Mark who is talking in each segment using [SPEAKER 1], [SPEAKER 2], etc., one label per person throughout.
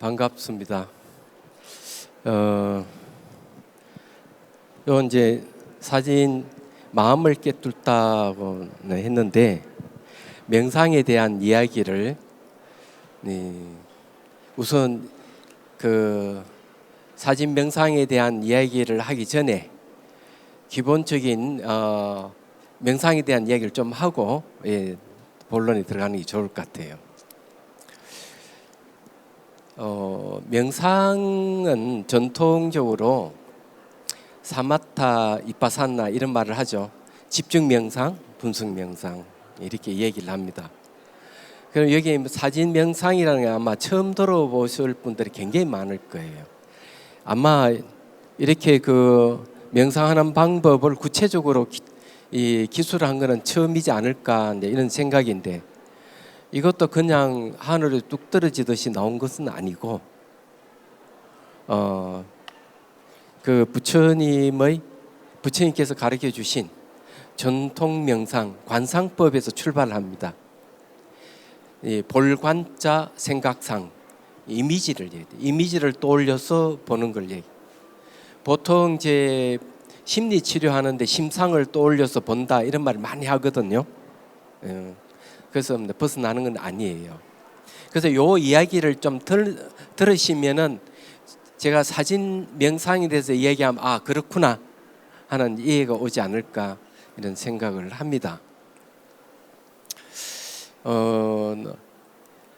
[SPEAKER 1] 반갑습니다. 요 이제 사진 마음을 깨뚫다고 했는데 명상에 대한 이야기를 우선 그 사진 명상에 대한 이야기를 하기 전에 기본적인 명상에 대한 이야기를 좀 하고 본론에 들어가는 게 좋을 것 같아요. 명상은 전통적으로 사마타, 이파사나 이런 말을 하죠. 집중 명상, 분석 명상 이렇게 얘기를 합니다. 그럼 여기 사진 명상이라는 게 아마 처음 들어보실 분들이 굉장히 많을 거예요. 아마 이렇게 그 명상하는 방법을 구체적으로 기술한 거는 처음이지 않을까 이런 생각인데, 이것도 그냥 하늘에 뚝 떨어지듯이 나온 것은 아니고 그 부처님께서 가르쳐 주신 전통 명상 관상법에서 출발합니다. 볼관자 생각상 이미지를 떠올려서 보는 걸 얘기. 보통 이제 심리 치료하는데 심상을 떠올려서 본다 이런 말을 많이 하거든요. 그래서 벗어나는 건 아니에요. 그래서 요 이야기를 좀 들으시면은 제가 사진 명상에 대해서 얘기하면 그렇구나 하는 이해가 오지 않을까 이런 생각을 합니다.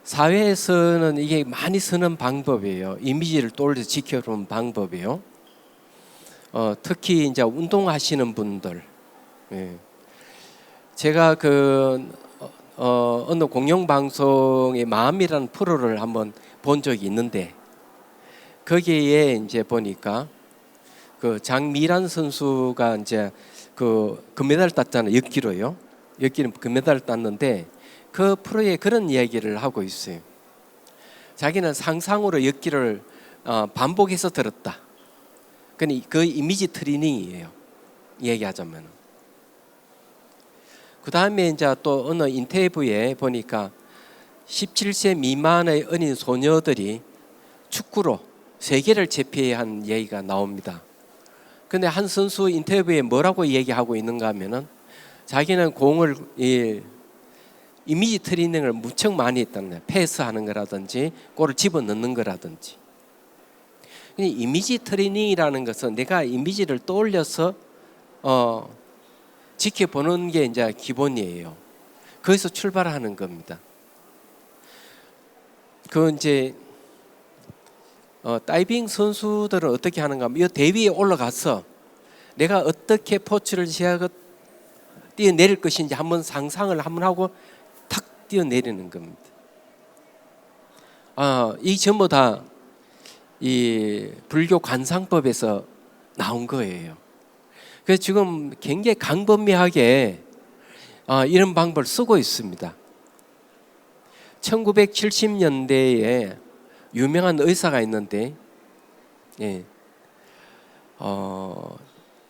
[SPEAKER 1] 사회에서는 이게 많이 쓰는 방법이에요. 이미지를 떠올려서 지켜보는 방법이에요. 특히 이제 운동하시는 분들, 제가 어느 공영방송의 마음이라는 프로를 한번 본 적이 있는데, 거기에 이제 보니까 그 장미란 선수가 이제 그 금메달 땄잖아요. 역기로요. 역기는 금메달 땄는데 그 프로에 그런 이야기를 하고 있어요. 자기는 상상으로 역기를 반복해서 들었다. 그 이미지 트레이닝이에요. 얘기하자면. 그 다음에 이제 또 어느 인터뷰에 보니까 17세 미만의 어린 소녀들이 축구로 세계를 제패한 얘기가 나옵니다. 근데 한 선수 인터뷰에 뭐라고 얘기하고 있는가 하면은 자기는 공을 이미지 트레이닝을 무척 많이 했다는 거예요. 패스하는 거라든지 골을 집어넣는 거라든지. 이미지 트레이닝이라는 것은 내가 이미지를 떠올려서 지켜보는 게 이제 기본이에요. 거기서 출발하는 겁니다. 이제 다이빙 선수들은 어떻게 하는가 하면 이 대위에 올라가서 내가 어떻게 포츠를 취하고 뛰어내릴 것인지 한번 상상을 한번 하고 탁 뛰어내리는 겁니다. 이 전부 다 이 불교 관상법에서 나온 거예요. 그래서 지금 굉장히 강범위하게 이런 방법을 쓰고 있습니다. 1970년대에 유명한 의사가 있는데,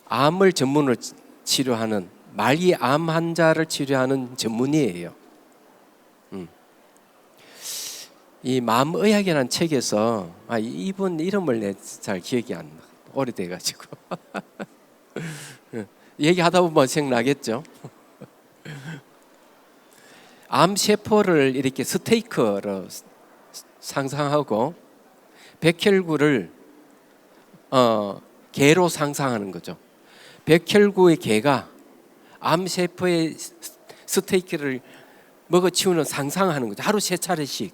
[SPEAKER 1] 암을 전문으로 치료하는 말기 암 환자를 치료하는 전문의예요. 이 마음의학이라는 책에서 이분 이름을 잘 기억이 안 나. 오래돼가지고 얘기하다 보면 생각나겠죠. 암 세포를 이렇게 스테이크로 상상하고 백혈구를 개로 상상하는 거죠. 백혈구의 개가 암 세포의 스테이크를 먹어치우는 상상하는 거죠. 하루 3차례씩.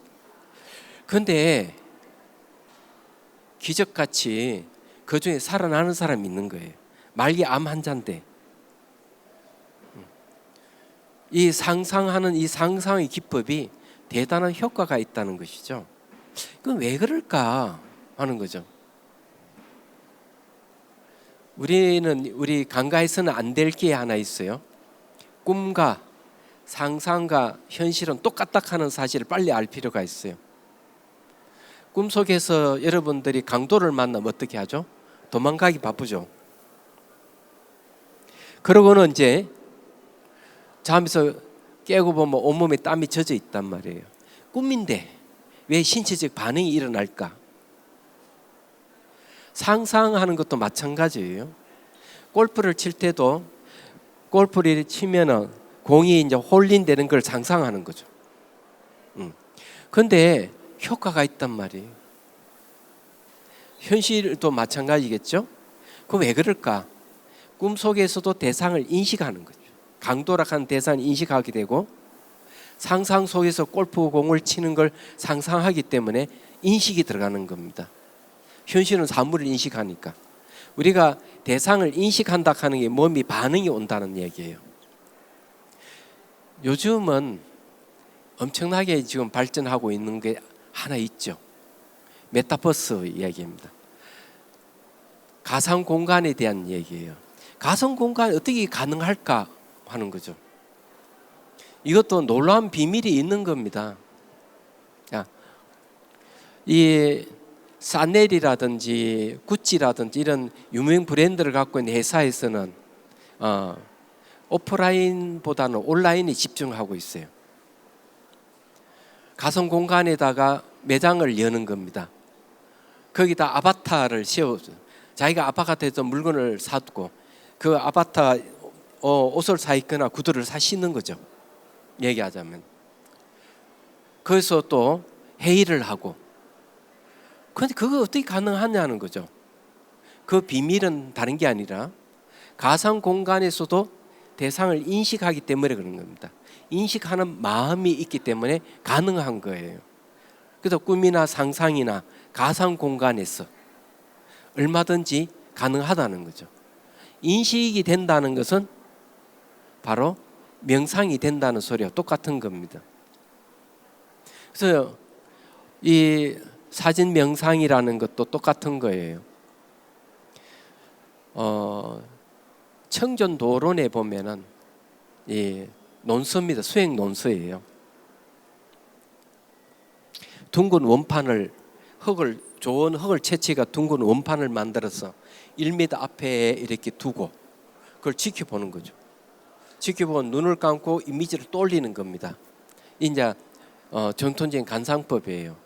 [SPEAKER 1] 그런데 기적같이 그 중에 살아나는 사람이 있는 거예요. 말기 암 환자인데 이 상상하는 이 상상의 기법이 대단한 효과가 있다는 것이죠. 그럼 왜 그럴까 하는 거죠. 우리 강가에서는 안 될 게 하나 있어요. 꿈과 상상과 현실은 똑같다 하는 사실을 빨리 알 필요가 있어요. 꿈속에서 여러분들이 강도를 만나면 어떻게 하죠? 도망가기 바쁘죠. 그러고는 이제 잠에서 깨고 보면 온몸에 땀이 젖어 있단 말이에요. 꿈인데 왜 신체적 반응이 일어날까? 상상하는 것도 마찬가지예요. 골프를 칠 때도 골프를 치면은 공이 이제 홀린다는 걸 상상하는 거죠. 근데 효과가 있단 말이에요. 현실도 마찬가지겠죠? 그럼 왜 그럴까? 꿈속에서도 대상을 인식하는 거죠. 강도락한 대상을 인식하게 되고 상상 속에서 골프공을 치는 걸 상상하기 때문에 인식이 들어가는 겁니다. 현실은 사물을 인식하니까. 우리가 대상을 인식한다 하는 게 몸이 반응이 온다는 얘기예요. 요즘은 엄청나게 지금 발전하고 있는 게 하나 있죠. 메타버스 얘기입니다. 가상 공간에 대한 얘기예요. 가상 공간이 어떻게 가능할까 하는 거죠. 이것도 놀라운 비밀이 있는 겁니다. 이 사넬이라든지 구찌라든지 이런 유명 브랜드를 갖고 있는 회사에서는 오프라인보다는 온라인에 집중하고 있어요. 가상 공간에다가 매장을 여는 겁니다. 거기다 아바타를 씌워서 자기가 아바타에서 물건을 사두고 그 아바타 옷을 사 입거나 구두를 사 신는 거죠. 얘기하자면. 거기서 또 회의를 하고. 그런데 그거 어떻게 가능하냐는 거죠. 그 비밀은 다른 게 아니라 가상 공간에서도 대상을 인식하기 때문에 그런 겁니다. 인식하는 마음이 있기 때문에 가능한 거예요. 그래서 꿈이나 상상이나 가상 공간에서 얼마든지 가능하다는 거죠. 인식이 된다는 것은 바로 명상이 된다는 소리와 똑같은 겁니다. 그래서 이 사진 명상이라는 것도 똑같은 거예요. 청전도론에 보면은 이 논서입니다. 수행 논서예요. 둥근 원판을 좋은 흙을 채취가 둥근 원판을 만들어서 1m 앞에 이렇게 두고 그걸 지켜보는 거죠. 지켜보고 눈을 감고 이미지를 떠올리는 겁니다. 이제 전통적인 관상법이에요.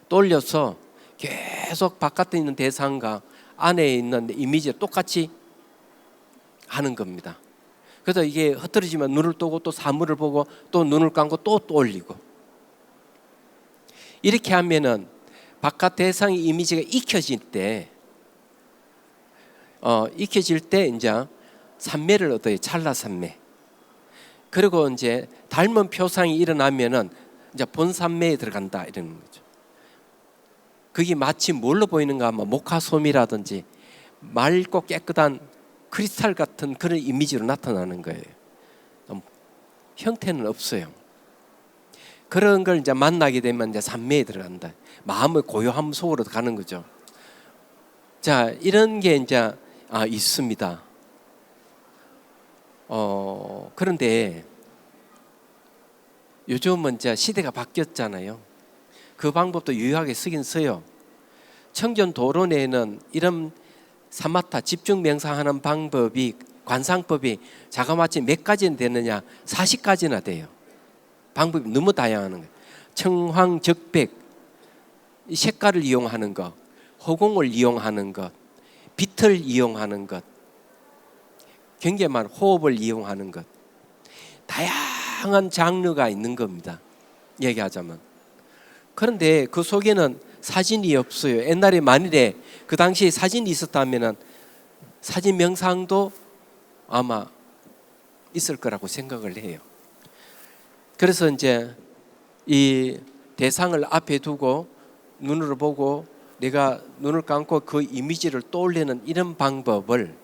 [SPEAKER 1] 떠올려서 계속 바깥에 있는 대상과 안에 있는 이미지를 똑같이 하는 겁니다. 그래서 이게 흐트러지면 눈을 뜨고 또 사물을 보고 또 눈을 감고 또 떠올리고 이렇게 하면은 바깥 대상의 이미지가 익혀질 때 이제 산매를 얻어요. 찰나산매. 그리고 이제 닮은 표상이 일어나면은 이제 본산매에 들어간다 이러는 거죠. 그게 마치 뭘로 보이는가 하면 목화솜이라든지 맑고 깨끗한 크리스탈 같은 그런 이미지로 나타나는 거예요. 형태는 없어요. 그런 걸 이제 만나게 되면 이제 산매에 들어간다. 마음의 고요함 속으로 가는 거죠. 자, 이런 게 이제 있습니다. 그런데 요즘은 이제 시대가 바뀌었잖아요. 그 방법도 유효하게 쓰긴 써요. 청전도론에는 이런 사마타 집중 명상하는 방법이 관상법이 자그마치 몇 가지나 되느냐 40가지나 돼요. 방법이 너무 다양한 거예요. 청황적백 색깔을 이용하는 것, 허공을 이용하는 것, 빛을 이용하는 것, 굉장히 많은 호흡을 이용하는 것, 다양한 장르가 있는 겁니다. 얘기하자면. 그런데 그 속에는 사진이 없어요. 옛날에 만일에 그 당시에 사진이 있었다면 사진 명상도 아마 있을 거라고 생각을 해요. 그래서 이제 이 대상을 앞에 두고 눈으로 보고 내가 눈을 감고 그 이미지를 떠올리는 이런 방법을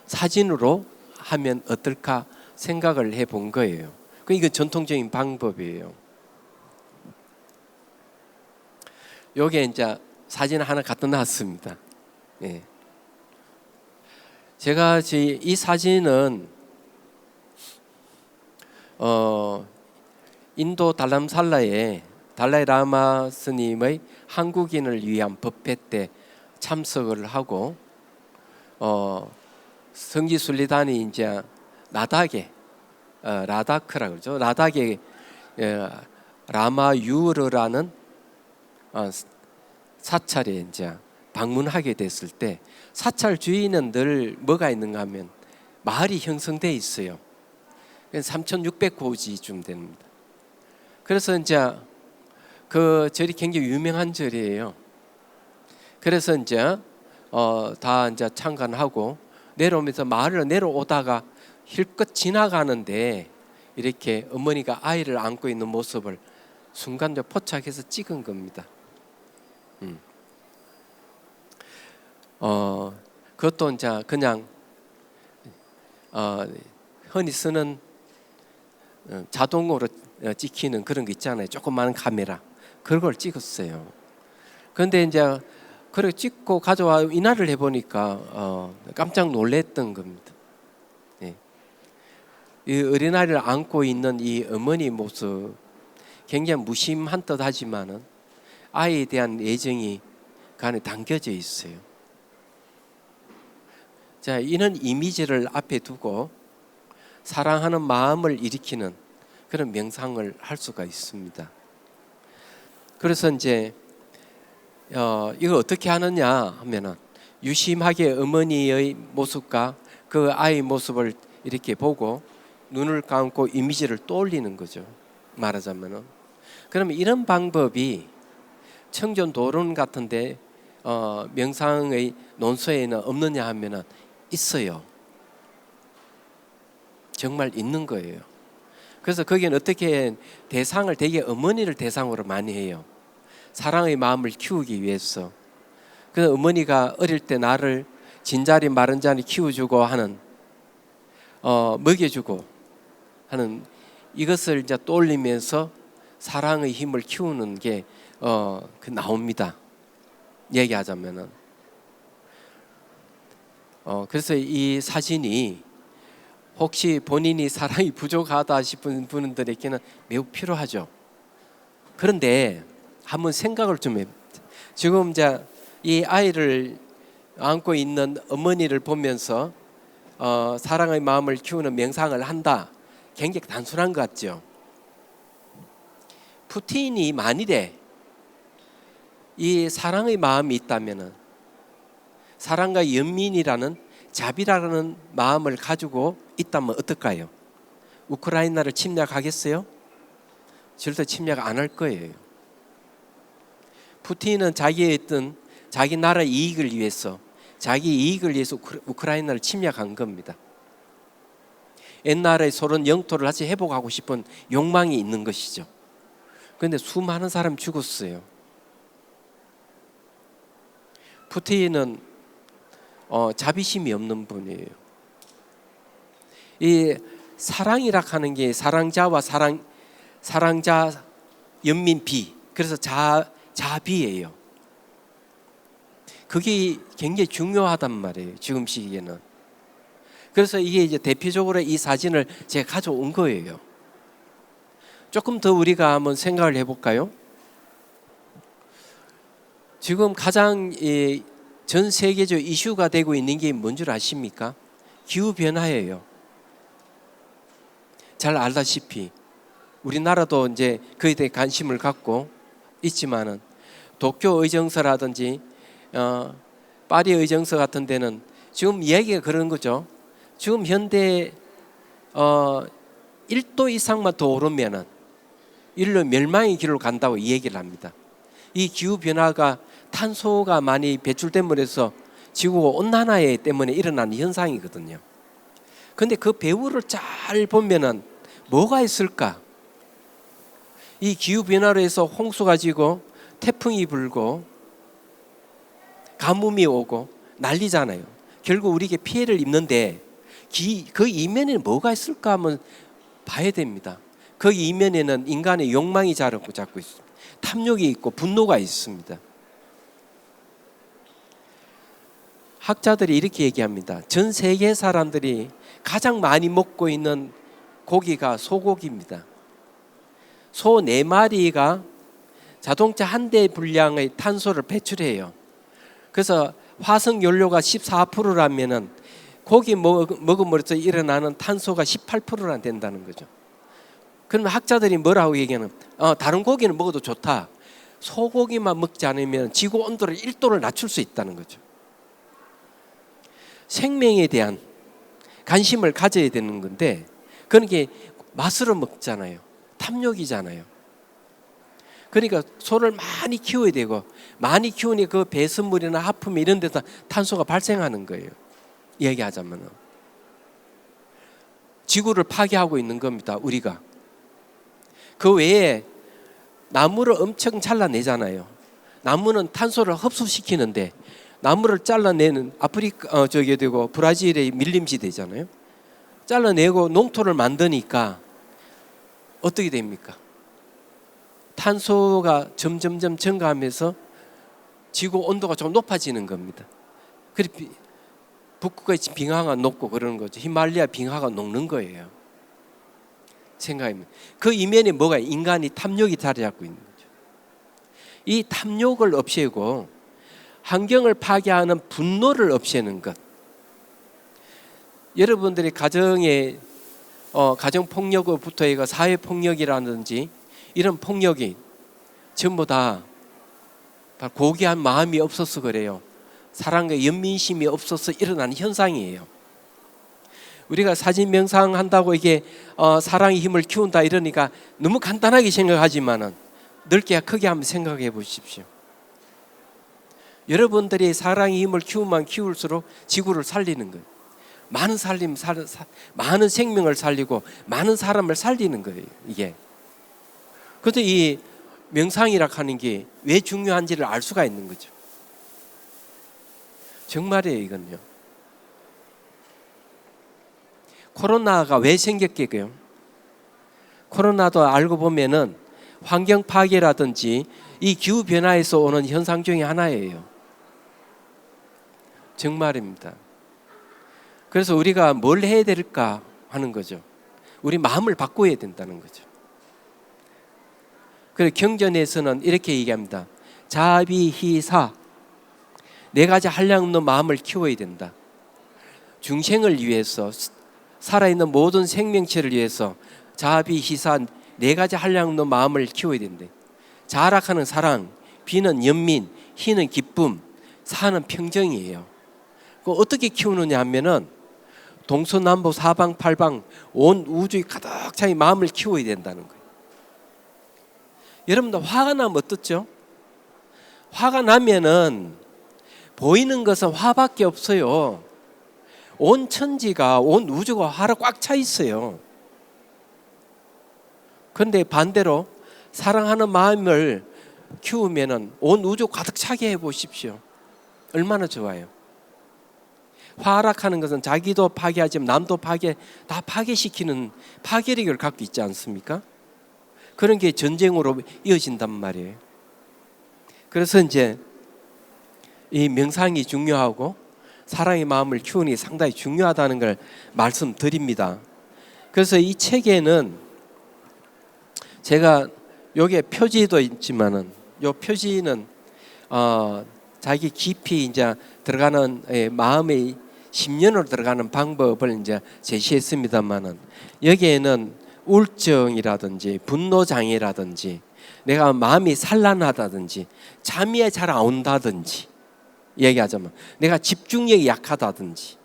[SPEAKER 1] 사진으로 하면 어떨까 생각을 해본 거예요. 이건 전통적인 방법이에요. 요게 이제 사진 하나 갖다 놨습니다. 예. 제가 이 사진은 인도 달람살라에 달라이 라마 스님의 한국인을 위한 법회 때 참석을 하고 성지 순리단이 이제 라닥에 라다크라고 그러죠. 라닥에 라마유르라는 사찰에 이제 방문하게 됐을 때 사찰 주위는 늘 뭐가 있는가 하면 마을이 형성돼 있어요. 3,600고지쯤 됩니다. 그래서 이제 그 절이 굉장히 유명한 절이에요. 그래서 이제 다 이제 참관하고 내려오면서 마을을 내려오다가 힐끗 지나가는데 이렇게 어머니가 아이를 안고 있는 모습을 순간적으로 포착해서 찍은 겁니다. 그것도 이제 그냥 흔히 쓰는 자동으로 찍히는 그런 거 있잖아요. 조그마한 카메라. 그걸 찍었어요. 그런데 이제 그걸 찍고 가져와 인화를 해보니까 깜짝 놀랐던 겁니다. 이 어린아이를 안고 있는 이 어머니 모습 굉장히 무심한 듯하지만은 아이에 대한 애정이 그 안에 담겨져 있어요. 자, 이런 이미지를 앞에 두고 사랑하는 마음을 일으키는 그런 명상을 할 수가 있습니다. 그래서 이제 이걸 어떻게 하느냐 하면은 유심하게 어머니의 모습과 그 아이 모습을 이렇게 보고 눈을 감고 이미지를 떠올리는 거죠. 말하자면은. 그러면 이런 방법이 청전 도론 같은데 명상의 논서에는 없느냐 하면은 있어요. 정말 있는 거예요. 그래서 거기는 어떻게 대상을 되게 어머니를 대상으로 많이 해요. 사랑의 마음을 키우기 위해서. 그래서 어머니가 어릴 때 나를 진자리 마른 자리 키워주고 하는 먹여주고 하는 이것을 이제 떠올리면서 사랑의 힘을 키우는 게 나옵니다. 얘기하자면은 그래서 이 사진이 혹시 본인이 사랑이 부족하다 싶은 분들에게는 매우 필요하죠. 그런데 한번 생각을 좀 해. 지금 이제 이 아이를 안고 있는 어머니를 보면서 사랑의 마음을 키우는 명상을 한다. 굉장히 단순한 것 같죠. 푸틴이 만일에 이 사랑의 마음이 있다면은 사랑과 연민이라는 자비라는 마음을 가지고 있다면 어떨까요? 우크라이나를 침략하겠어요? 절대 침략 안 할 거예요. 푸틴은 자기의 어떤 자기 나라 이익을 위해서 자기 이익을 위해서 우크라이나를 침략한 겁니다. 옛날에 소련 영토를 다시 회복하고 싶은 욕망이 있는 것이죠. 그런데 수많은 사람이 죽었어요. 푸틴은 자비심이 없는 분이에요. 이 사랑이라 하는 게 사랑자와 사랑자 연민비, 그래서 자비예요. 그게 굉장히 중요하단 말이에요. 지금 시기에는. 그래서 이게 이제 대표적으로 이 사진을 제가 가져온 거예요. 조금 더 우리가 한번 생각을 해볼까요? 지금 가장 전 세계적 이슈가 되고 있는 게 뭔 줄 아십니까? 기후변화예요. 잘 알다시피 우리나라도 이제 그에 대해 관심을 갖고 있지만은 도쿄 의정서라든지 파리 의정서 같은 데는 지금 이야기가 그런 거죠. 지금 현대 1도 이상만 더 오르면은 인류 멸망의 길로 간다고 이 얘기를 합니다. 이 기후 변화가 탄소가 많이 배출됨으로 해서 지구가 온난화 때문에 일어나는 현상이거든요. 근데 그 배후를 잘 보면은 뭐가 있을까? 이 기후 변화로 해서 홍수가 지고 태풍이 불고 가뭄이 오고 난리잖아요. 결국 우리에게 피해를 입는데 그 이면에는 뭐가 있을까 하면 봐야 됩니다. 그 이면에는 인간의 욕망이 자꾸 있습니다. 탐욕이 있고 분노가 있습니다. 학자들이 이렇게 얘기합니다. 전 세계 사람들이 가장 많이 먹고 있는 고기가 소고기입니다. 소 4마리가 자동차 한 대 분량의 탄소를 배출해요. 그래서 화석 연료가 14%라면은 고기 먹음으로써 일어나는 탄소가 18%나 된다는 거죠. 그러면 학자들이 뭐라고 얘기하는? 다른 고기는 먹어도 좋다. 소고기만 먹지 않으면 지구 온도를 1도를 낮출 수 있다는 거죠. 생명에 대한 관심을 가져야 되는 건데 그런 게 맛으로 먹잖아요. 탐욕이잖아요. 그러니까 소를 많이 키워야 되고 많이 키우니 그 배설물이나 하품 이런 데서 탄소가 발생하는 거예요. 얘기하자면 지구를 파괴하고 있는 겁니다. 우리가. 그 외에 나무를 엄청 잘라내잖아요. 나무는 탄소를 흡수시키는데 나무를 잘라내는 아프리카 저기 되고 브라질의 밀림지대잖아요. 잘라내고 농토를 만드니까 어떻게 됩니까? 탄소가 점점점 증가하면서 지구 온도가 좀 높아지는 겁니다. 그래 북극의 빙하가 녹고 그러는 거죠. 히말라야 빙하가 녹는 거예요. 생각해보면 그 이면에 뭐가 인간이 탐욕이 자리 잡고 있는 거죠. 이 탐욕을 없애고 환경을 파괴하는 분노를 없애는 것. 여러분들이 가정에 가정 폭력부터 해서 사회 폭력이라든지 이런 폭력이 전부 다 고귀한 마음이 없어서 그래요. 사랑과 연민심이 없어서 일어나는 현상이에요. 우리가 사진 명상한다고 이게 사랑의 힘을 키운다 이러니까 너무 간단하게 생각하지만은 넓게 크게 한번 생각해 보십시오. 여러분들이 사랑의 힘을 키우면 키울수록 지구를 살리는 거예요. 많은 생명을 살리고 많은 사람을 살리는 거예요. 이게. 그런데 이 명상이라 하는 게 왜 중요한지를 알 수가 있는 거죠. 정말이에요, 이건요. 코로나가 왜 생겼게요? 코로나도 알고 보면은 환경 파괴라든지 이 기후 변화에서 오는 현상 중에 하나예요. 정말입니다. 그래서 우리가 뭘 해야 될까 하는 거죠. 우리 마음을 바꿔야 된다는 거죠. 그래서 경전에서는 이렇게 얘기합니다. 자비희사, 네 가지 한량 없는 마음을 키워야 된다. 중생을 위해서, 살아있는 모든 생명체를 위해서 자비희사 네 가지 한량 없는 마음을 키워야 된대. 자락하는 사랑, 비는 연민, 희는 기쁨, 사는 평정이에요. 어떻게 키우느냐 하면은 동서남북 사방팔방 온 우주에 가득 차이 마음을 키워야 된다는 거예요. 여러분들 화가 나면 어떻죠? 화가 나면은 보이는 것은 화밖에 없어요. 온 천지가 온 우주가 화로 꽉 차 있어요. 그런데 반대로 사랑하는 마음을 키우면은 온 우주 가득 차게 해 보십시오. 얼마나 좋아요. 화락하는 것은 자기도 파괴하지만 남도 다 파괴시키는 파괴력을 갖고 있지 않습니까? 그런 게 전쟁으로 이어진단 말이에요. 그래서 이제 이 명상이 중요하고 사랑의 마음을 키우는 게 상당히 중요하다는 걸 말씀드립니다. 그래서 이 책에는 제가 여기에 표지도 있지만은 요 표지는 자기 깊이 이제 들어가는 마음의 심연으로 들어가는 방법을 이제 제시했습니다만은 여기에는 우울증이라든지 분노 장애라든지 내가 마음이 산란하다든지 잠이 잘 안 온다든지 얘기하자면 내가 집중력이 약하다든지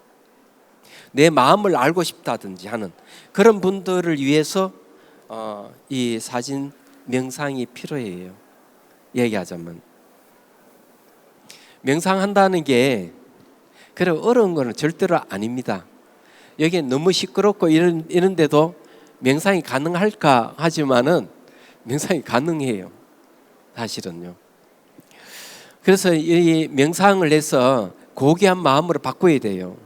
[SPEAKER 1] 내 마음을 알고 싶다든지 하는 그런 분들을 위해서 이 사진 명상이 필요해요. 얘기하자면 명상한다는 게 그래 어려운 거는 절대로 아닙니다. 여기에 너무 시끄럽고 이런데도 명상이 가능할까 하지만은 명상이 가능해요. 사실은요. 그래서 이 명상을 해서 고귀한 마음으로 바꿔야 돼요.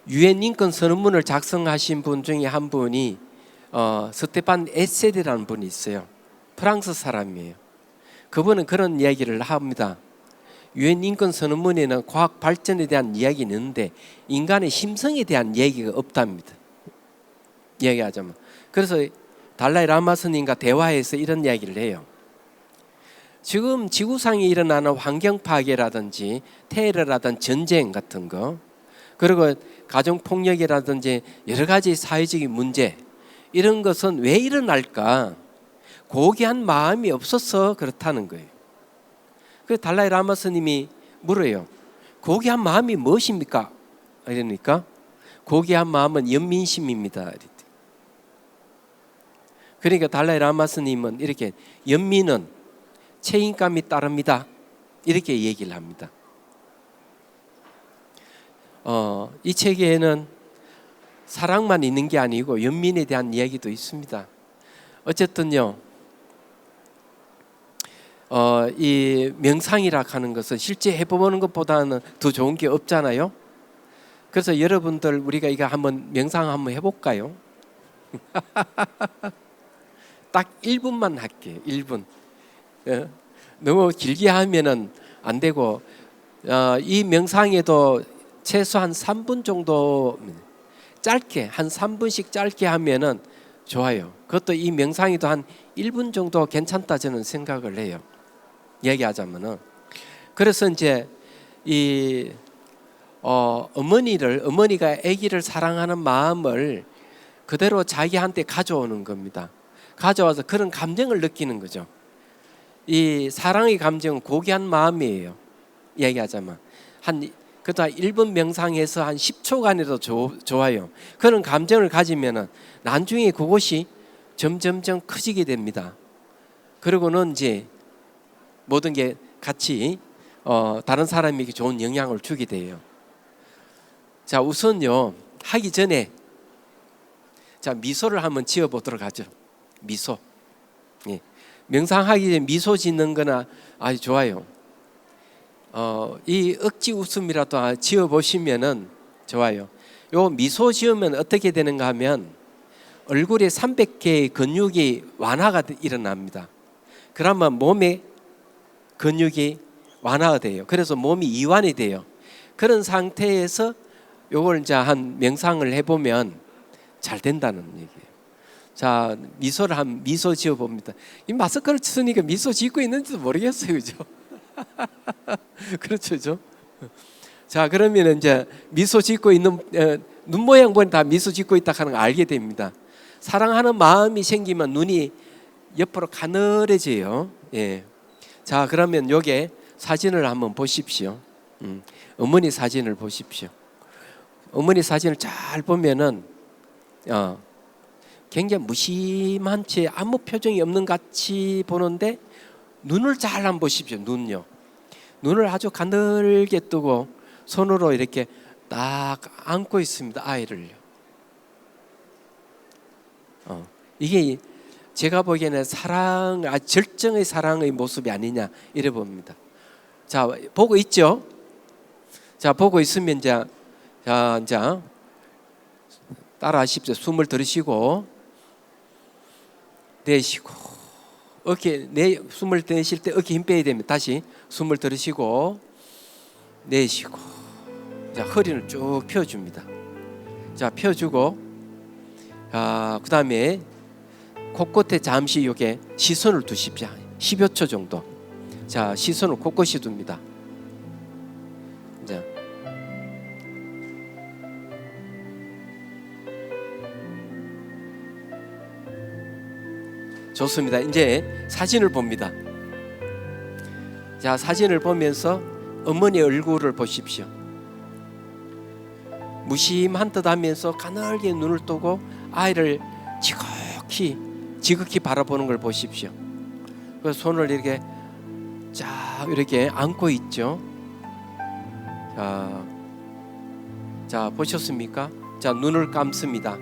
[SPEAKER 1] 유엔 인권 선언문을 작성하신 분 중에 한 분이 스테판 에셀이라는 분이 있어요. 프랑스 사람이에요. 그분은 그런 이야기를 합니다. 유엔 인권 선언문에는 과학 발전에 대한 이야기는 있는데 인간의 심성에 대한 얘기가 없답니다. 이야기하자면 그래서 달라이 라마 스님과 대화해서 이런 이야기를 해요. 지금 지구상에 일어나는 환경 파괴라든지 테러라든지 전쟁 같은 거 그리고 가정 폭력이라든지 여러 가지 사회적인 문제 이런 것은 왜 일어날까? 고귀한 마음이 없어서 그렇다는 거예요. 그래서 달라이 라마 스님이 물어요. 고귀한 마음이 무엇입니까? 이러니까 고귀한 마음은 연민심입니다. 그러니까 달라이 라마 스님은 이렇게 연민은 책임감이 따릅니다. 이렇게 얘기를 합니다. 이 책에는 사랑만 있는 게 아니고 연민에 대한 이야기도 있습니다. 어쨌든요, 이 명상이라 하는 것은 실제 해보는 것보다는 더 좋은 게 없잖아요. 그래서 여러분들 우리가 이거 한번 명상 한번 해볼까요? 딱 1분만 할게요. 1분. 너무 길게 하면은 안 되고, 이 명상에도 최소한 3분 정도 짧게, 한 3분씩 짧게 하면은 좋아요. 그것도 이 명상에도 한 1분 정도 괜찮다 저는 생각을 해요. 얘기하자면은. 그래서 이제 이 어머니가 아기를 사랑하는 마음을 그대로 자기한테 가져오는 겁니다. 가져와서 그런 감정을 느끼는 거죠. 이 사랑의 감정은 고귀한 마음이에요. 얘기하자면 그것도 1분 명상에서 한 10초간에도 좋아요. 그런 감정을 가지면은 나중에 그것이 점점점 커지게 됩니다. 그리고는 이제 모든 게 같이 다른 사람에게 좋은 영향을 주게 돼요. 자, 우선요, 하기 전에 자, 미소를 한번 지어 보도록 하죠. 미소. 예. 명상하기 전에 미소 짓는 거나 아주 좋아요. 이 억지 웃음이라도 지어 보시면은 좋아요. 요 미소 지으면 어떻게 되는가 하면 얼굴에 300개의 근육이 완화가 일어납니다. 그러면 몸의 근육이 완화가 돼요. 그래서 몸이 이완이 돼요. 그런 상태에서 요걸 이제 한 명상을 해보면 잘 된다는 얘기예요. 자, 미소 지어 봅니다. 이 마스크를 쓰니까 미소 짓고 있는지도 모르겠어요, 그죠? 그렇죠. 자, 그러면 이제 미소 짓고 있는 눈 모양 보니 다 미소 짓고 있다 하는 거 알게 됩니다. 사랑하는 마음이 생기면 눈이 옆으로 가늘어져요. 예. 자, 그러면 요게 사진을 한번 보십시오. 어머니 사진을 보십시오. 어머니 사진을 잘 보면은 굉장히 무심한 채 아무 표정이 없는 같이 보는데 눈을 잘 한번 보십시오. 눈요. 눈을 아주 가늘게 뜨고 손으로 이렇게 딱 안고 있습니다. 아이를요. 이게 제가 보기에는 절정의 사랑의 모습이 아니냐 이래 봅니다. 자, 보고 있죠? 자, 보고 있으면 이제 따라 하십시오. 숨을 들이쉬고 내쉬고 숨을 내쉴 때 어깨 힘 빼야 됩니다. 다시 숨을 들이쉬고 내쉬고, 자, 허리를 쭉 펴줍니다. 자, 펴주고, 그 다음에 코끝에 잠시 요게 시선을 두십시오. 10여 초 정도. 자, 시선을 코끝에 둡니다. 자, 좋습니다. 이제 사진을 봅니다. 자, 사진을 보면서 어머니 얼굴을 보십시오. 무심한 듯 하면서 가늘게 눈을 뜨고 아이를 지극히 바라보는 걸 보십시오. 그 손을 이렇게 이렇게 안고 있죠. 자, 보셨습니까? 자, 눈을 감습니다.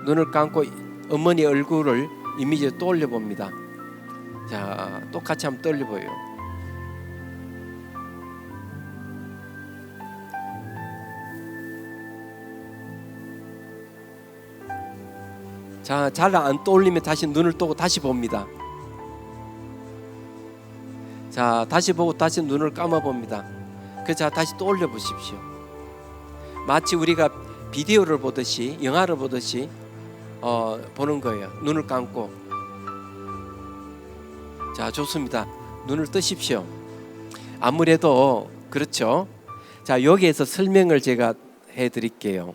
[SPEAKER 1] 눈을 감고 어머니 얼굴을 이미지에 떠올려 봅니다. 자, 똑같이 한번 떠올려 보여요. 자, 잘 안 떠올리면 다시 눈을 뜨고 다시 봅니다. 자, 다시 보고 다시 눈을 감아 봅니다. 자, 다시 떠올려 보십시오. 마치 우리가 비디오를 보듯이, 영화를 보듯이 보는 거예요. 눈을 감고. 자, 좋습니다. 눈을 뜨십시오. 아무래도 그렇죠. 자, 여기에서 설명을 제가 해드릴게요.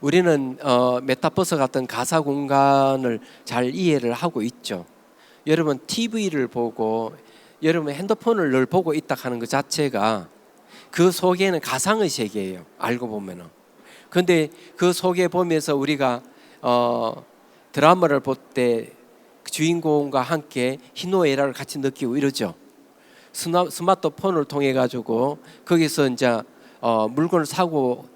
[SPEAKER 1] 우리는 메타버스 같은 가사 공간을 잘 이해를 하고 있죠. 여러분 TV를 보고 여러분 핸드폰을 늘 보고 있다 하는 것 자체가 그 속에는 가상의 세계예요. 알고 보면은. 근데 그 속에 보면서 우리가 드라마를 볼 때 주인공과 함께 희노애락을 같이 느끼고 이러죠. 스마트폰을 통해 가지고 거기서 이제 물건을 사고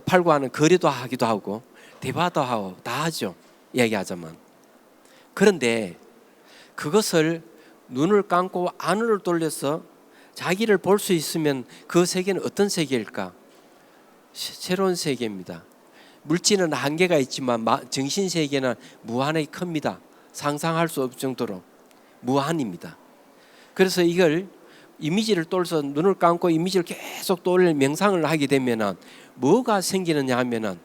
[SPEAKER 1] 팔고 하는 거래도 하기도 하고 대화도 하고 다 하죠. 얘기하자면. 그런데 그것을 눈을 감고 안으로 돌려서 자기를 볼 수 있으면 그 세계는 어떤 세계일까? 새로운 세계입니다. 물질은 한계가 있지만 정신 세계는 무한히 큽니다. 상상할 수 없을 정도로 무한입니다. 그래서 이걸 이미지를 떠올려서 눈을 감고 이미지를 계속 떠올려 명상을 하게 되면은 뭐가 생기느냐 하면은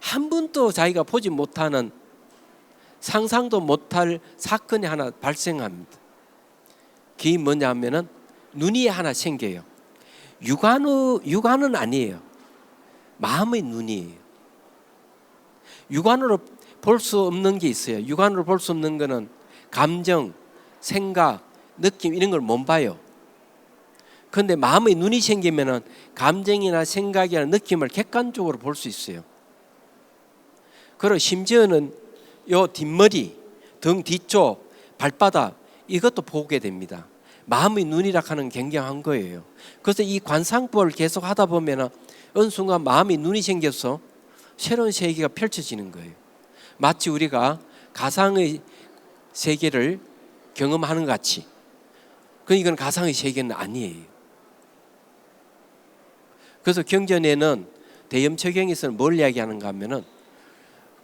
[SPEAKER 1] 한 번도 자기가 보지 못하는 상상도 못할 사건이 하나 발생합니다. 그게 뭐냐 하면은 눈이 하나 생겨요. 육안은 아니에요. 마음의 눈이에요. 육안으로 볼 수 없는 게 있어요. 육안으로 볼 수 없는 거는 감정, 생각, 느낌 이런 걸 못 봐요. 그런데 마음의 눈이 생기면은 감정이나 생각이나 느낌을 객관적으로 볼 수 있어요. 그리고 심지어는 요 뒷머리, 등 뒤쪽, 발바닥 이것도 보게 됩니다. 마음의 눈이라 하는 굉장한 거예요. 그래서 이 관상법을 계속 하다 보면은 어느 순간 마음의 눈이 생겨서 새로운 세계가 펼쳐지는 거예요. 마치 우리가 가상의 세계를 경험하는 것 같이. 이건 가상의 세계는 아니에요. 그래서 경전에는 대염처경에서는 뭘 이야기하는가 하면은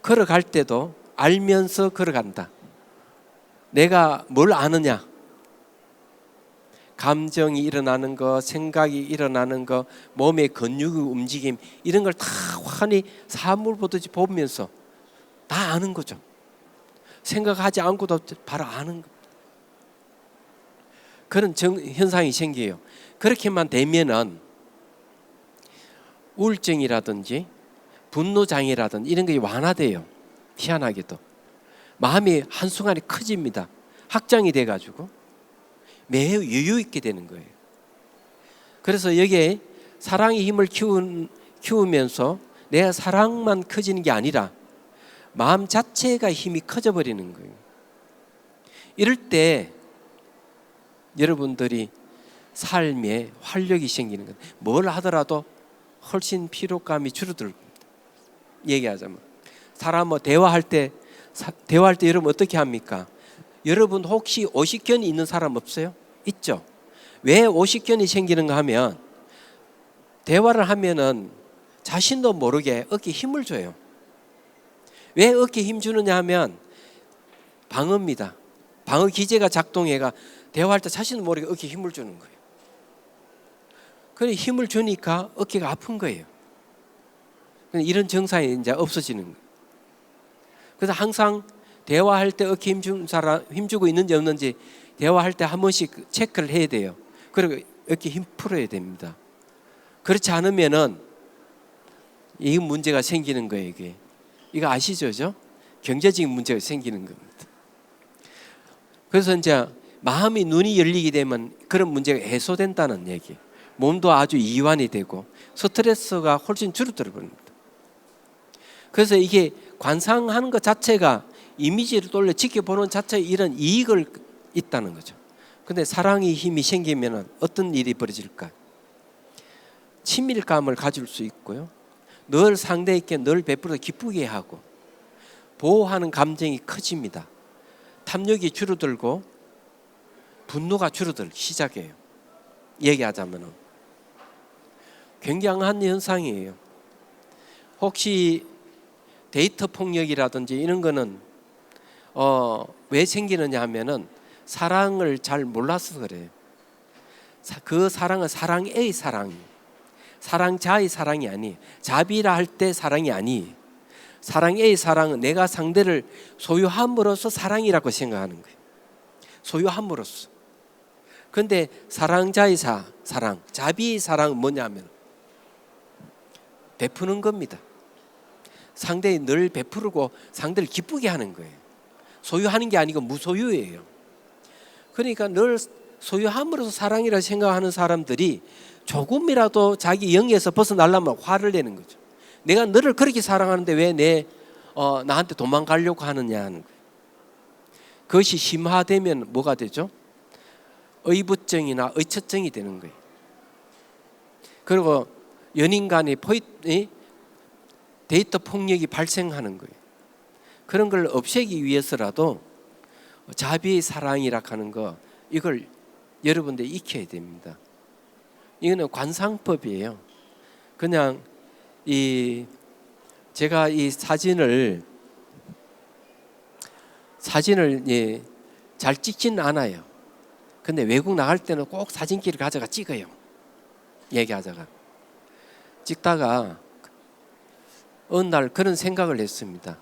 [SPEAKER 1] 걸어갈 때도 알면서 걸어간다. 내가 뭘 아느냐? 감정이 일어나는 거, 생각이 일어나는 거, 몸의 근육의 움직임 이런 걸 다 환히 사물 보듯이 보면서 다 아는 거죠. 생각하지 않고도 바로 아는 거. 그런 현상이 생겨요. 그렇게만 되면은 우울증이라든지 분노장애라든지 이런 게 완화돼요. 희한하게도. 마음이 한순간에 커집니다. 확장이 돼가지고 매우 여유 있게 되는 거예요. 그래서 여기에 사랑의 힘을 키우면서 내 사랑만 커지는 게 아니라 마음 자체가 힘이 커져 버리는 거예요. 이럴 때 여러분들이 삶에 활력이 생기는 거예요. 뭘 하더라도 훨씬 피로감이 줄어들고 얘기하자면 사람과 대화할 때 여러분 어떻게 합니까? 여러분 혹시 오십견이 있는 사람 없어요? 있죠. 왜 오십견이 생기는가 하면 대화를 하면은 자신도 모르게 어깨에 힘을 줘요. 왜 어깨에 힘 주느냐 하면 방어입니다. 방어 기제가 작동해가 대화할 때 자신도 모르게 어깨에 힘을 주는 거예요. 그래 힘을 주니까 어깨가 아픈 거예요. 이런 증상이 이제 없어지는 거예요. 그래서 항상 대화할 때 어깨 힘준 사람 힘주고 있는지 없는지 대화할 때 한 번씩 체크를 해야 돼요. 그리고 어깨 힘 풀어야 됩니다. 그렇지 않으면은 이 문제가 생기는 거예요. 이거 아시죠? 경제적인 문제가 생기는 겁니다. 그래서 이제 마음이 눈이 열리게 되면 그런 문제가 해소된다는 얘기. 몸도 아주 이완이 되고 스트레스가 훨씬 줄어들어 버립니다. 그래서 이게 관상하는 것 자체가 이미지를 돌려 지켜보는 자체에 이런 이익을 있다는 거죠. 근데 사랑의 힘이 생기면 어떤 일이 벌어질까? 친밀감을 가질 수 있고요. 늘 상대에게 늘 베풀어 기쁘게 하고 보호하는 감정이 커집니다. 탐욕이 줄어들고 분노가 줄어들기 시작해요. 얘기하자면 굉장한 현상이에요. 혹시 데이터 폭력이라든지 이런 거는 왜 생기느냐 하면은 사랑을 잘 몰라서 그래요. 그 사랑은 사랑의 사랑이에요. 사랑자의 사랑이 아니에요. 자비라 할 때 사랑이 아니에요. 사랑의 사랑은 내가 상대를 소유함으로써 사랑이라고 생각하는 거예요. 소유함으로써. 그런데 사랑자의 사랑, 자비의 사랑은 뭐냐면 베푸는 겁니다. 상대에 늘 베푸르고 상대를 기쁘게 하는 거예요. 소유하는 게 아니고 무소유예요. 그러니까 늘 소유함으로써 사랑이라 생각하는 사람들이 조금이라도 자기 영역에서 벗어나려면 화를 내는 거죠. 내가 너를 그렇게 사랑하는데 왜 나한테 도망가려고 하느냐 하는 거예요. 그것이 심화되면 뭐가 되죠? 의부증이나 의처증이 되는 거예요. 그리고 연인 간의 데이터 폭력이 발생하는 거예요. 그런 걸 없애기 위해서라도 자비의 사랑이라 하는 거, 이걸 여러분들 익혀야 됩니다. 이거는 관상법이에요. 그냥 제가 이 사진을 잘 찍지는 않아요. 근데 외국 나갈 때는 꼭 사진기를 가져가 찍어요. 얘기하다가 찍다가 어느 날 그런 생각을 했습니다.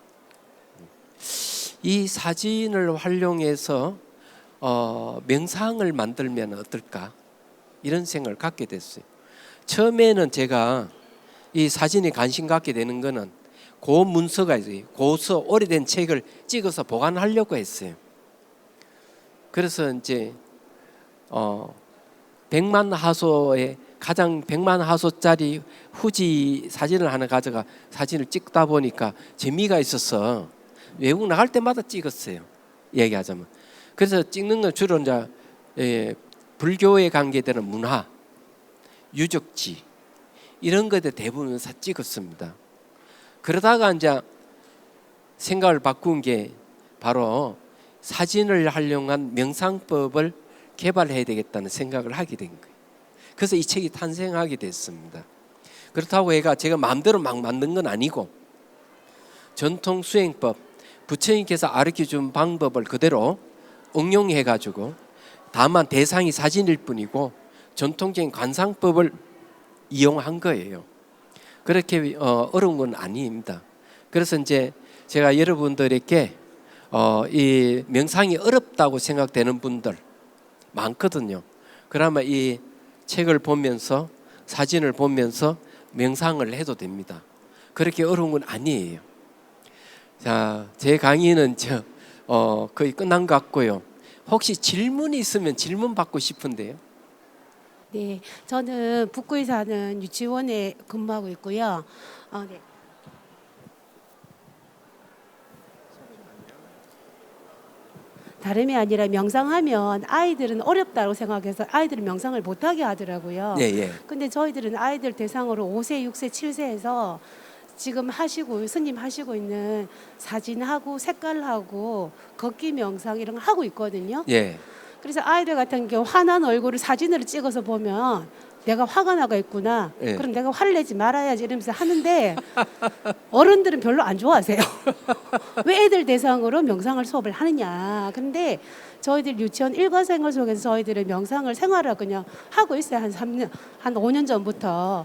[SPEAKER 1] 이 사진을 활용해서 명상을 만들면 어떨까, 이런 생각을 갖게 됐어요. 처음에는 제가 이 사진에 관심 갖게 되는 거는 고문서가 있어요. 고서, 오래된 책을 찍어서 보관하려고 했어요. 그래서 이제 백만하소의 가장 백만하소짜리 후지 사진을 하나 가져가 사진을 찍다 보니까 재미가 있어서 외국 나갈 때마다 찍었어요. 얘기하자면. 그래서 찍는 건 주로 이제 불교에 관계되는 문화, 유적지 이런 것에 대부분 찍었습니다. 그러다가 이제 생각을 바꾼 게 바로 사진을 활용한 명상법을 개발해야 되겠다는 생각을 하게 된 거예요. 그래서 이 책이 탄생하게 됐습니다. 그렇다고 해가 제가 마음대로 막 만든 건 아니고 전통 수행법, 부처님께서 가르쳐준 방법을 그대로 응용해가지고, 다만 대상이 사진일 뿐이고 전통적인 관상법을 이용한 거예요. 그렇게 어려운 건 아닙니다. 그래서 이제 제가 여러분들에게 이 명상이 어렵다고 생각되는 분들 많거든요. 그러면 이 책을 보면서 사진을 보면서 명상을 해도 됩니다. 그렇게 어려운 건 아니에요. 자, 제 강의는 거의 끝난 것 같고요. 혹시 질문이 있으면 질문 받고 싶은데요.
[SPEAKER 2] 네, 저는 북구에 사는 유치원에 근무하고 있고요. 네. 다름이 아니라 명상하면 아이들은 어렵다고 생각해서 아이들은 명상을 못하게 하더라고요.
[SPEAKER 1] 예.
[SPEAKER 2] 근데 저희들은 아이들 대상으로 5세, 6세, 7세에서 지금 스님 하시고 있는 사진하고 색깔하고 걷기 명상 이런 걸 하고 있거든요.
[SPEAKER 1] 예.
[SPEAKER 2] 그래서 아이들 같은 경우 화난 얼굴을 사진으로 찍어서 보면 내가 화가 나가 있구나.
[SPEAKER 1] 예.
[SPEAKER 2] 그럼 내가 화를 내지 말아야지 이러면서 하는데 어른들은 별로 안 좋아하세요. 왜 애들 대상으로 명상을 수업을 하느냐. 근데 저희들 유치원 일과생활 속에서 저희들은 명상을 생활을 그냥 하고 있어요. 한 3년, 한 5년 전부터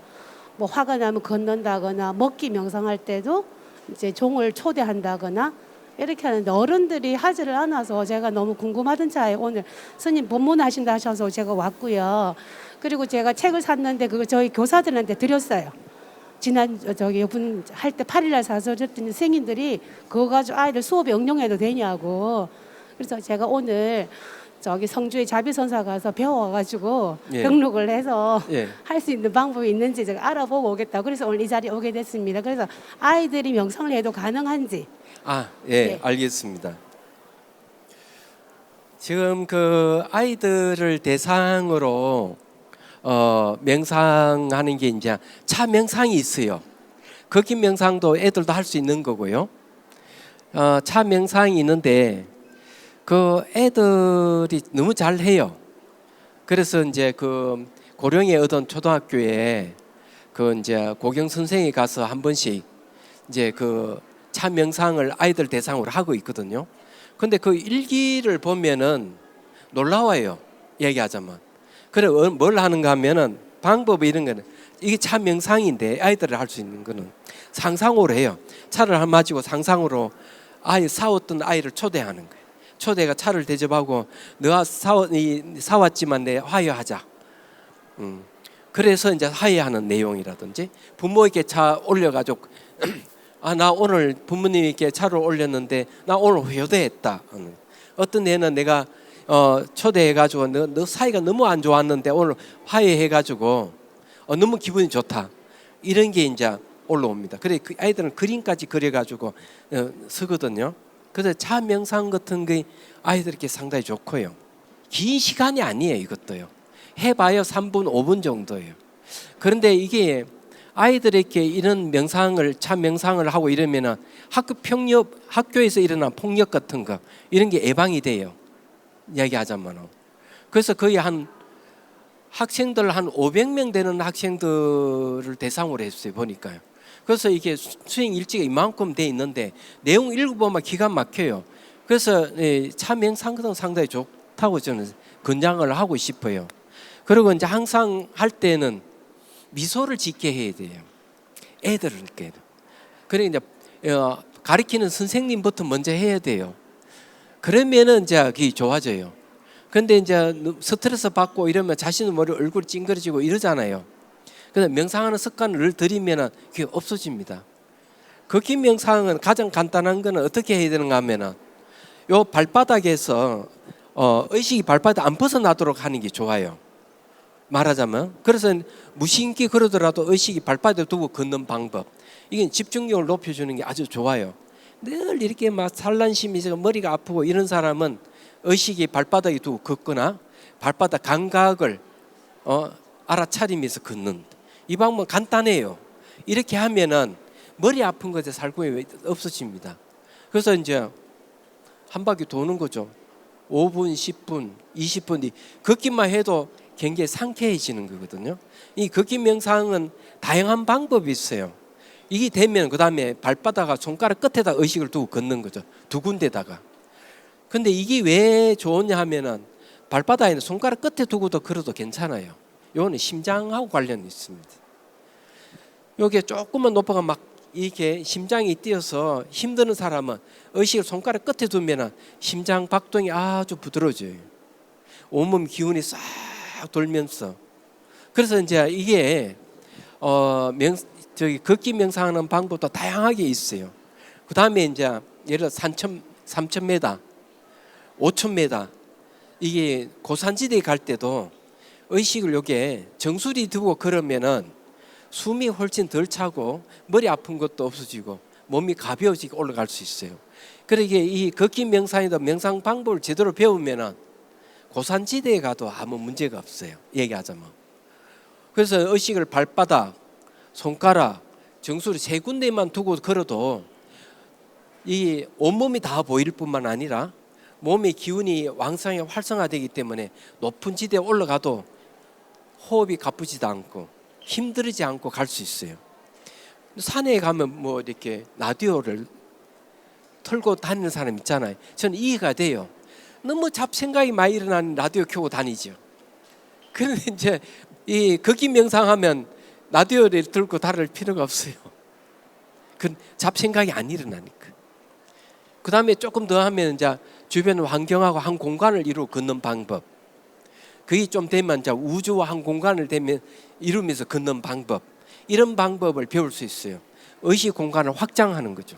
[SPEAKER 2] 뭐 화가 나면 걷는다거나 먹기 명상할 때도 이제 종을 초대한다거나 이렇게 하는데 어른들이 하지를 않아서 제가 너무 궁금하던 차에 오늘 스님 법문하신다 하셔서 제가 왔고요. 그리고 제가 책을 샀는데 그거 저희 교사들한테 드렸어요. 지난 이분 할 때 8일날 사서 줬더니 선생님들이 그거 가지고 아이들 수업에 응용해도 되냐고. 그래서 제가 오늘 성주에 자비선사 가서 배워가지고
[SPEAKER 1] 예.
[SPEAKER 2] 등록을 해서
[SPEAKER 1] 예.
[SPEAKER 2] 할 수 있는 방법이 있는지 제가 알아보고 오겠다. 그래서 오늘 이 자리에 오게 됐습니다. 그래서 아이들이 명상을 해도 가능한지.
[SPEAKER 1] 예,
[SPEAKER 2] 네.
[SPEAKER 1] 알겠습니다. 지금 그 아이들을 대상으로 명상하는 게 이제 차 명상이 있어요. 걷기 명상도 애들도 할 수 있는 거고요. 차 명상이 있는데 그 애들이 너무 잘 해요. 그래서 이제 그 고령의 어떤 초등학교에 그 이제 고경 선생이 가서 한 번씩 이제 그 차 명상을 아이들 대상으로 하고 있거든요. 근데 그 일기를 보면은 놀라워요. 얘기하자면. 그래 뭘 하는가 하면은 방법이 이런 거는 이게 차 명상인데 아이들을 할 수 있는 거는 상상으로 해요. 차를 마시고 상상으로 싸웠던 아이를 초대하는 거예요. 초대가 차를 대접하고 너가 싸웠지만 내 화해하자. 그래서 이제 화해하는 내용이라든지 부모에게 차 올려가지고 나 오늘 부모님께 차를 올렸는데 나 오늘 회유됐다. 어떤 애는 내가 초대해가지고 너 사이가 너무 안 좋았는데 오늘 화해해가지고 너무 기분이 좋다. 이런 게 이제 올라옵니다. 그래 그 아이들은 그림까지 그려가지고 쓰거든요. 그래서 차 명상 같은 게 아이들에게 상당히 좋고요. 긴 시간이 아니에요. 이것도요. 해봐야 3분 5분 정도예요. 그런데 이게 아이들에게 이런 명상을 차 명상을 하고 이러면은 학교에서 일어난 폭력 같은 거 이런 게 예방이 돼요. 이야기하자면. 그래서 거의 한 학생들 한 500명 되는 학생들을 대상으로 했어요. 보니까요. 그래서 이게 수행 일지가 이만큼 돼 있는데 내용 읽어보면 기가 막혀요. 그래서 차 명상은 상당히 좋다고 저는 권장을 하고 싶어요. 그리고 이제 항상 할 때는 미소를 짓게 해야 돼요. 애들께. 그러니까 이제 가르치는 선생님부터 먼저 해야 돼요. 그러면은 이제 그게 좋아져요. 근데 이제 스트레스 받고 이러면 자신의 머리 얼굴 찡그러지고 이러잖아요. 그래서 명상하는 습관을 들이면은 그게 없어집니다. 걷기 명상은 가장 간단한 거는 어떻게 해야 되는가 하면은 요 발바닥에서 의식이 발바닥 안 벗어나도록 하는 게 좋아요. 말하자면 그래서 무심히 걸으더라도 의식이 발바닥에 두고 걷는 방법 이게 집중력을 높여주는 게 아주 좋아요. 늘 이렇게 막 산란심이 머리가 아프고 이런 사람은 의식이 발바닥에 두고 걷거나 발바닥 감각을 알아차리면서 걷는 이 방법은 간단해요. 이렇게 하면은 머리 아픈 것에 살균이 없어집니다. 그래서 이제 한 바퀴 도는 거죠. 5분, 10분, 20분 걷기만 해도 굉장히 상쾌해지는 거거든요. 이 걷기 명상은 다양한 방법이 있어요. 이게 되면 그 다음에 발바닥과 손가락 끝에다 의식을 두고 걷는 거죠. 두 군데다가. 근데 이게 왜 좋으냐 하면은 발바닥에는 손가락 끝에 두고도 걸어도 괜찮아요. 요거는 심장하고 관련이 있습니다. 요게 조금만 높아가 막 이렇게 심장이 뛰어서 힘드는 사람은 의식을 손가락 끝에 두면은 심장 박동이 아주 부드러워져요. 온몸 기운이 싹 돌면서. 그래서 이제 이게 걷기 명상하는 방법도 다양하게 있어요. 그 다음에 이제 예를 들어 3,000m, 5,000m 이게 고산지대에 갈 때도 의식을 요게 정수리 두고 걸으면은 숨이 훨씬 덜 차고 머리 아픈 것도 없어지고 몸이 가벼워지게 올라갈 수 있어요. 그러니까 이 걷기 명상에도 명상 방법을 제대로 배우면은 고산지대에 가도 아무 문제가 없어요. 얘기하자면. 그래서 의식을 발바닥, 손가락, 정수리 세 군데만 두고 걸어도 이 온몸이 다 보일 뿐만 아니라 몸의 기운이 왕성하게 활성화되기 때문에 높은 지대에 올라가도 호흡이 가쁘지도 않고 힘들지 않고 갈 수 있어요. 산에 가면 뭐 이렇게 라디오를 틀고 다니는 사람 있잖아요. 저는 이해가 돼요. 너무 잡생각이 많이 일어나는 라디오 켜고 다니죠. 그런데 이제 이 걷기 명상하면 라디오를 들고 다닐 필요가 없어요. 그 잡생각이 안 일어나니까. 그 다음에 조금 더 하면 이제 주변 환경하고 한 공간을 이루어 걷는 방법. 그게 좀 되면 이제 우주와 한 공간을 이루면서 걷는 방법. 이런 방법을 배울 수 있어요. 의식 공간을 확장하는 거죠.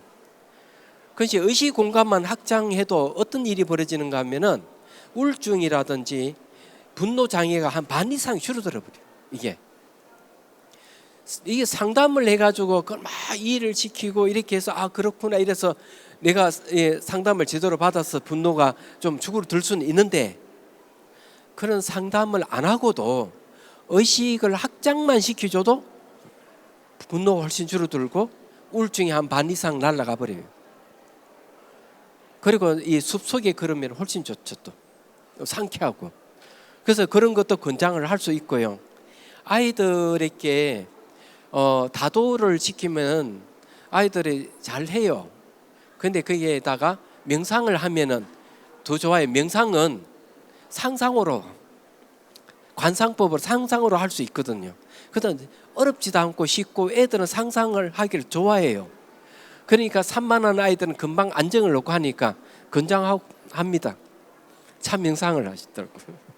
[SPEAKER 1] 그것이 의식 공간만 확장해도 어떤 일이 벌어지는가 하면은 우울증이라든지 분노 장애가 한 반 이상 줄어들어 버려요. 이게 상담을 해가지고 그걸 막 이해를 시키고 이렇게 해서 그렇구나 이래서 내가 상담을 제대로 받아서 분노가 좀 줄어들 수는 있는데 그런 상담을 안 하고도 의식을 확장만 시켜줘도 분노가 훨씬 줄어들고 우울증이 한 반 이상 날아가 버려요. 그리고 이 숲속에 걸으면 훨씬 좋죠. 또 상쾌하고. 그래서 그런 것도 권장을 할 수 있고요. 아이들에게 다도를 지키면 아이들이 잘 해요. 근데 거기에다가 명상을 하면은 더 좋아요. 명상은 상상으로 관상법으로 상상으로 할 수 있거든요. 그래서 어렵지도 않고 쉽고 애들은 상상을 하기를 좋아해요. 그러니까 산만한 아이들은 금방 안정을 얻고 하니까 권장합니다. 참 명상을 하시더라고요.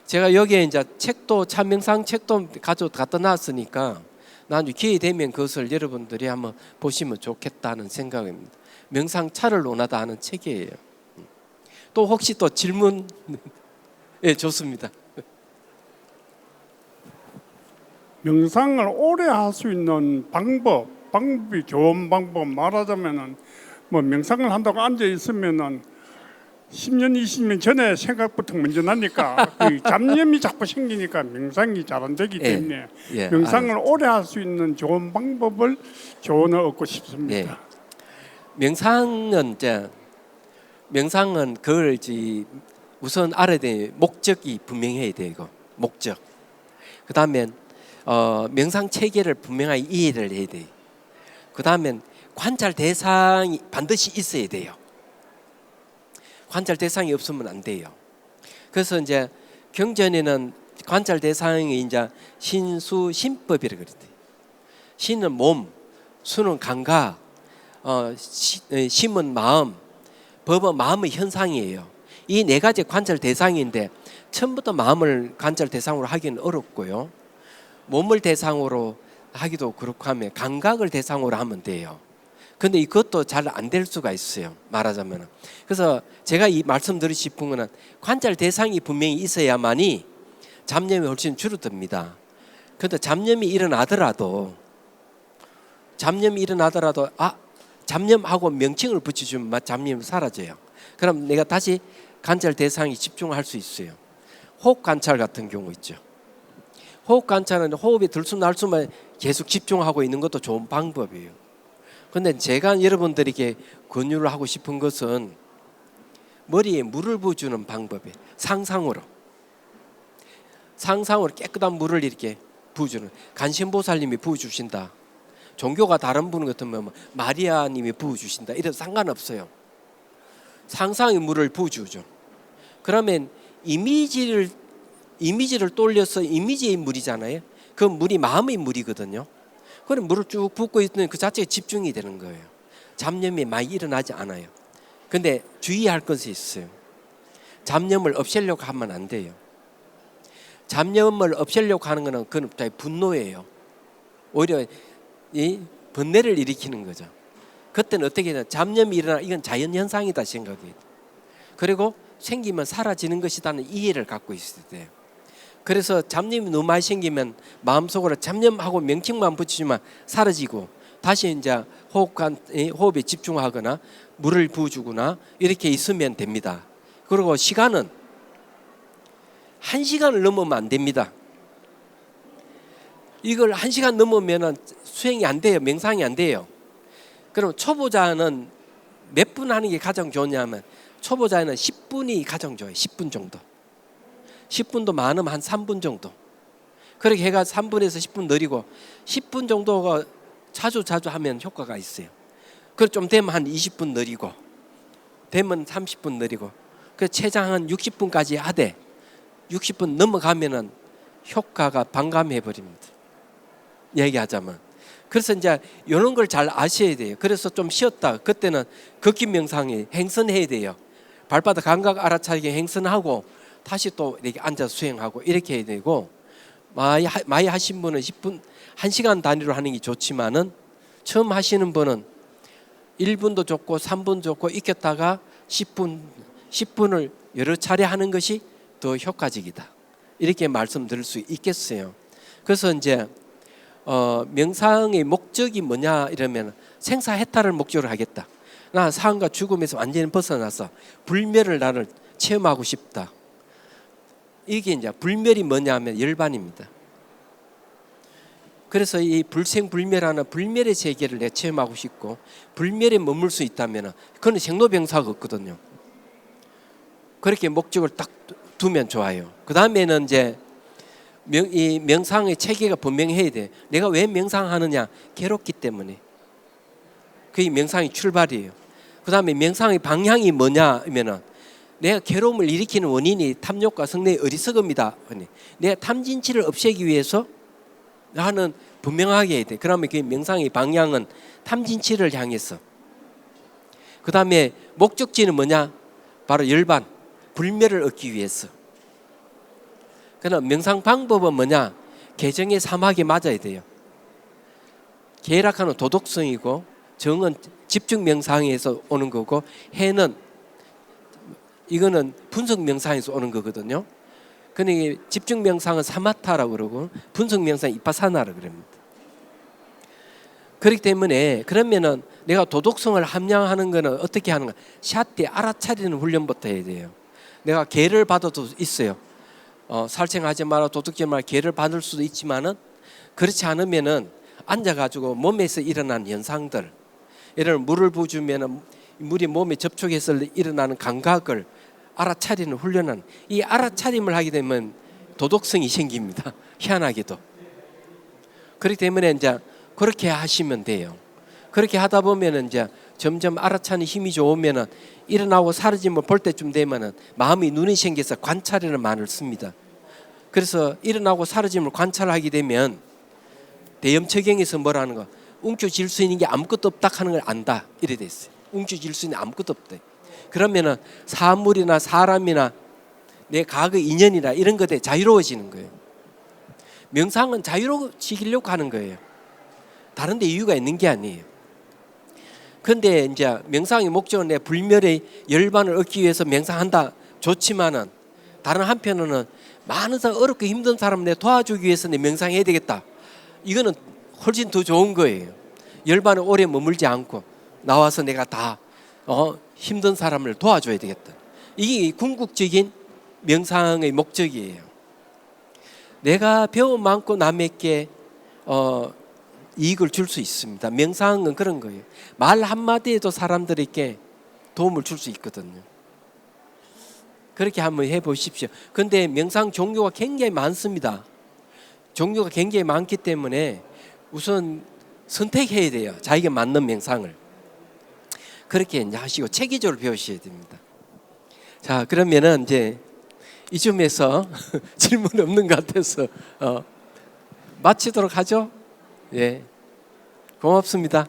[SPEAKER 1] 제가 여기에 이제 책도 참 명상 책도 갖다 놨으니까 나중에 기회 되면 그것을 여러분들이 한번 보시면 좋겠다는 생각입니다. 명상차를 논하다 하는 책이에요. 또 혹시 또 질문? 예, 좋습니다.
[SPEAKER 3] 명상을 오래 할 수 있는 방법이 좋은 방법 말하자면은 뭐 명상을 한다고 앉아 있으면은 10년, 20년 전에 생각부터 먼저 나니까 그 잡념이 자꾸 생기니까 명상이 잘 안 되기
[SPEAKER 1] 예,
[SPEAKER 3] 때문에
[SPEAKER 1] 예,
[SPEAKER 3] 명상을
[SPEAKER 1] 알았어요.
[SPEAKER 3] 오래 할 수 있는 좋은 방법을 조언을 얻고 싶습니다.
[SPEAKER 1] 예. 명상은 그걸 우선 알아야 돼. 목적이 분명해야 돼. 이거 목적. 그 다음엔 명상 체계를 분명하게 이해를 해야 돼. 그 다음엔 관찰 대상이 반드시 있어야 돼요. 관찰 대상이 없으면 안 돼요. 그래서 이제 경전에는 관찰 대상이 이제 신수 신법이라 그랬대요. 신은 몸, 수는 감각, 심은 마음, 법은 마음의 현상이에요. 이 네 가지 관찰 대상인데 처음부터 마음을 관찰 대상으로 하기는 어렵고요. 몸을 대상으로 하기도 그렇고 하면 감각을 대상으로 하면 돼요. 근데 이것도 잘 안 될 수가 있어요. 말하자면. 그래서 제가 이 말씀드리고 싶은 거는 관찰 대상이 분명히 있어야만이 잡념이 훨씬 줄어듭니다. 그런데 잡념이 일어나더라도 잡념하고 명칭을 붙여주면 잡념이 사라져요. 그럼 내가 다시 관찰 대상이 집중할 수 있어요. 호흡 관찰 같은 경우 있죠. 호흡 관찰은 호흡이 들숨날숨에 계속 집중하고 있는 것도 좋은 방법이에요. 그런데 제가 여러분들에게 권유를 하고 싶은 것은 머리에 물을 부어주는 방법이에요. 상상으로 깨끗한 물을 이렇게 부어주는, 간신보살님이 부어주신다, 종교가 다른 분 같으면 마리아님이 부어주신다, 이래도 상관없어요. 상상의 물을 부어주죠. 그러면 이미지를 떠올려서 이미지의 물이잖아요. 그 물이 마음의 물이거든요. 그럼 물을 쭉 붓고 있는 그 자체에 집중이 되는 거예요. 잡념이 많이 일어나지 않아요. 근데 주의할 것이 있어요. 잡념을 없애려고 하면 안 돼요. 잡념을 없애려고 하는 것은 그건 분노예요. 오히려 이 번뇌를 일으키는 거죠. 그때는 어떻게 되냐? 잡념이 일어나, 이건 자연현상이다 생각해요. 그리고 생기면 사라지는 것이라는 이해를 갖고 있어야 돼요. 그래서 잡념이 너무 많이 생기면 마음속으로 잡념하고 명칭만 붙이지만 사라지고 다시 이제 호흡에 집중하거나 물을 부어주거나 이렇게 있으면 됩니다. 그리고 시간은 1시간을 넘으면 안 됩니다. 이걸 1시간 넘으면 수행이 안 돼요. 명상이 안 돼요. 그럼 초보자는 몇 분 하는 게 가장 좋냐면 초보자는 10분이 가장 좋아요. 10분 정도. 10분도 많으면 한 3분 정도. 그렇게 해가 3분에서 10분 느리고 10분 정도가 자주 하면 효과가 있어요. 그리고 좀 되면 한 20분 느리고 되면 30분 느리고 그 최장 한 60분까지 하되 60분 넘어가면은 효과가 반감해 버립니다. 얘기하자면. 그래서 이제 이런 걸 잘 아셔야 돼요. 그래서 좀 쉬었다. 그때는 걷기 명상에 행선해야 돼요. 발바닥 감각 알아차리게 행선하고 다시 또 이렇게 앉아서 수행하고 이렇게 해야 되고, 많이 하신 분은 10분, 1시간 단위로 하는 게 좋지만은 처음 하시는 분은 1분도 좋고 3분 좋고 익혔다가 10분을 여러 차례 하는 것이 더 효과적이다. 이렇게 말씀드릴 수 있겠어요. 그래서 이제 명상의 목적이 뭐냐 이러면 생사해탈을 목적으로 하겠다. 나 삶과 죽음에서 완전히 벗어나서 불멸을 나를 체험하고 싶다. 이게 이제 불멸이 뭐냐면 열반입니다. 그래서 이 불생불멸하는 불멸의 세계를 내 체험하고 싶고 불멸에 머물 수 있다면 그건 생로병사가 없거든요. 그렇게 목적을 딱 두면 좋아요. 그 다음에는 이제 이 명상의 체계가 분명해야 돼. 내가 왜 명상하느냐? 괴롭기 때문에. 그게 명상의 출발이에요. 그 다음에 명상의 방향이 뭐냐 하면은 내가 괴로움을 일으키는 원인이 탐욕과 성내의 어리석음이다. 내가 탐진치를 없애기 위해서 나는 분명하게 해야 돼. 그러면 그 명상의 방향은 탐진치를 향해서. 그 다음에 목적지는 뭐냐? 바로 열반, 불멸을 얻기 위해서. 그러나 명상 방법은 뭐냐? 개정의 사막에 맞아야 돼요. 계락하는 도덕성이고 정은 집중 명상에서 오는 거고 해는 이거는 분석 명상에서 오는 거거든요. 그러니까 집중 명상은 사마타라고 그러고 분석 명상은 이파사나라고 그럽니다. 그렇기 때문에 그러면은 내가 도덕성을 함양하는 거는 어떻게 하는가? 샷대 알아차리는 훈련부터 해야 돼요. 내가 계를 받아도 있어요. 살생하지 마라, 도둑질 마라, 계를 받을 수도 있지만은 그렇지 않으면은 앉아가지고 몸에서 일어나는 현상들, 예를 들어 물을 부어주면은 물이 몸에 접촉해서 일어나는 감각을 알아차리는 훈련은 이 알아차림을 하게 되면 도덕성이 생깁니다. 희한하게도. 그렇기 때문에 이제 그렇게 하시면 돼요. 그렇게 하다 보면은 이제 점점 알아차는 힘이 좋으면은 일어나고 사라짐을 볼 때쯤 되면은 마음이 눈이 생겨서 관찰이라는 말을 씁니다. 그래서 일어나고 사라짐을 관찰하게 되면 대염처경에서 뭐라는 거, 움켜쥘 수 있는 게 아무것도 없다 하는 걸 안다 이래 됐어요. 움켜쥘 수 있는 아무것도 없대. 그러면은 사물이나 사람이나 내 과거 인연이나 이런 것에 자유로워지는 거예요. 명상은 자유로워지려고 하는 거예요. 다른 데 이유가 있는 게 아니에요. 그런데 이제 명상의 목적은 내 불멸의 열반을 얻기 위해서 명상한다 좋지만은 다른 한편으로는 많은 사람 어렵고 힘든 사람을 내 도와주기 위해서 내 명상해야 되겠다. 이거는 훨씬 더 좋은 거예요. 열반에 오래 머물지 않고 나와서 내가 다 힘든 사람을 도와줘야 되겠다. 이게 궁극적인 명상의 목적이에요. 내가 배운 만큼 남에게 이익을 줄 수 있습니다. 명상은 그런 거예요. 말 한마디에도 사람들에게 도움을 줄 수 있거든요. 그렇게 한번 해보십시오. 그런데 명상 종류가 굉장히 많습니다. 종류가 굉장히 많기 때문에 우선 선택해야 돼요. 자기가 맞는 명상을. 그렇게 이제 하시고 체계적으로 배우셔야 됩니다. 자, 그러면은 이제 이쯤에서 질문 없는 것 같아서 마치도록 하죠. 예, 고맙습니다.